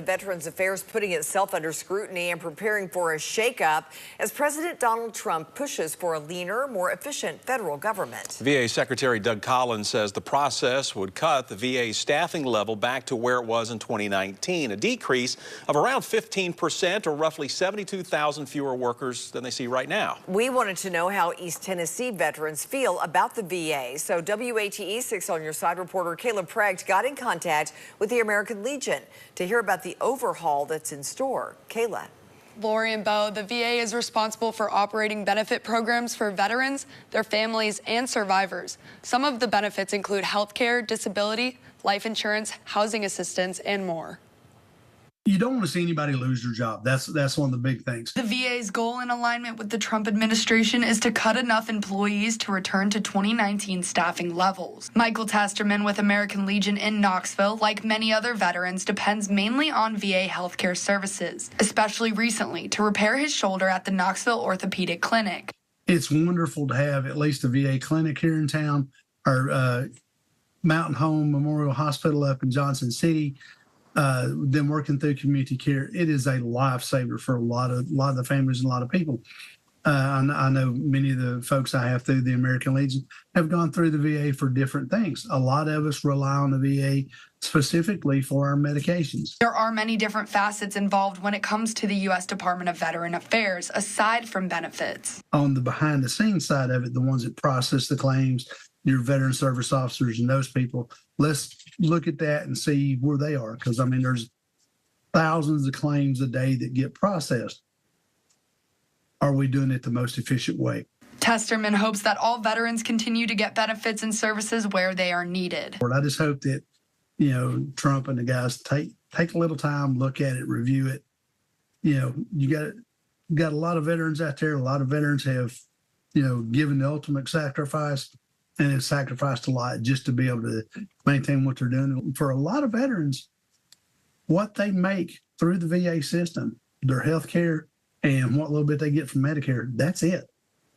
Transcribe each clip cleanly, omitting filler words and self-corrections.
Veterans Affairs putting itself under scrutiny and preparing for a shakeup as President Donald Trump pushes for a leaner, more efficient federal government. VA Secretary Doug Collins says the process would cut the VA staffing level back to where it was in 2019, a decrease of around 15% or roughly 72,000 fewer workers than they see right now. We wanted to know how East Tennessee veterans feel about the VA. So WATE 6 on Your Side reporter Kayla Precht got in contact with the American Legion to hear about the overhaul that's in store. Kayla. Lori and Bo, the VA is responsible for operating benefit programs for veterans, their families, and survivors. Some of the benefits include health care, disability, life insurance, housing assistance, and more. You don't want to see anybody lose their job. That's one of the big things. The VA's goal, in alignment with the Trump administration, is to cut enough employees to return to 2019 staffing levels. Michael Testerman with American Legion in Knoxville, like many other veterans, depends mainly on VA healthcare services, especially recently to repair his shoulder at the Knoxville Orthopedic Clinic. It's wonderful to have at least a VA clinic here in town, our Mountain Home Memorial Hospital up in Johnson City. Then working through community care, it is a lifesaver for a lot of the families and a lot of people. I know many of the folks I have through the American Legion have gone through the VA for different things. A lot of us rely on the VA specifically for our medications. There are many different facets involved when it comes to the U.S. Department of Veteran Affairs, aside from benefits. On the behind-the-scenes side of it, the ones that process the claims, your veteran service officers and those people, let's look at that and see where they are. Because, I mean, there's thousands of claims a day that get processed. Are we doing it the most efficient way? Testerman hopes that all veterans continue to get benefits and services where they are needed. I just hope that, Trump and the guys take a little time, look at it, review it. You got a lot of veterans out there. A lot of veterans have, given the ultimate sacrifice and have sacrificed a lot just to be able to maintain what they're doing. For a lot of veterans, what they make through the VA system, their health care, and what little bit they get from Medicare, that's it.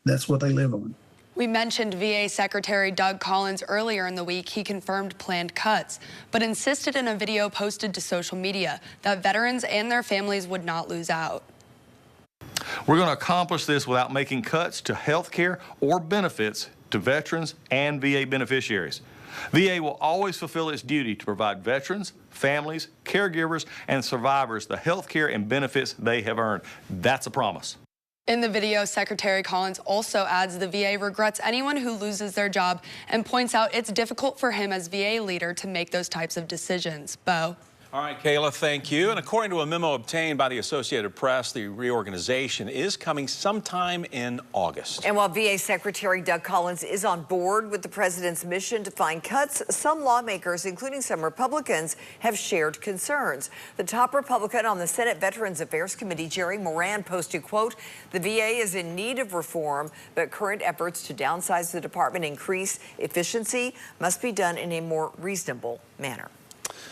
That's what they live on. We mentioned VA Secretary Doug Collins earlier in the week. He confirmed planned cuts, but insisted in a video posted to social media that veterans and their families would not lose out. We're going to accomplish this without making cuts to health care or benefits to veterans and VA beneficiaries. VA will always fulfill its duty to provide veterans, families, caregivers, and survivors the health care and benefits they have earned. That's a promise. In the video, Secretary Collins also adds the VA regrets anyone who loses their job and points out it's difficult for him as VA leader to make those types of decisions. Bo. All right, Kayla, thank you. And according to a memo obtained by the Associated Press, the reorganization is coming sometime in August. And while VA Secretary Doug Collins is on board with the president's mission to find cuts, some lawmakers, including some Republicans, have shared concerns. The top Republican on the Senate Veterans Affairs Committee, Jerry Moran, posted, quote, "The VA is in need of reform, but current efforts to downsize the department, increase efficiency, must be done in a more reasonable manner."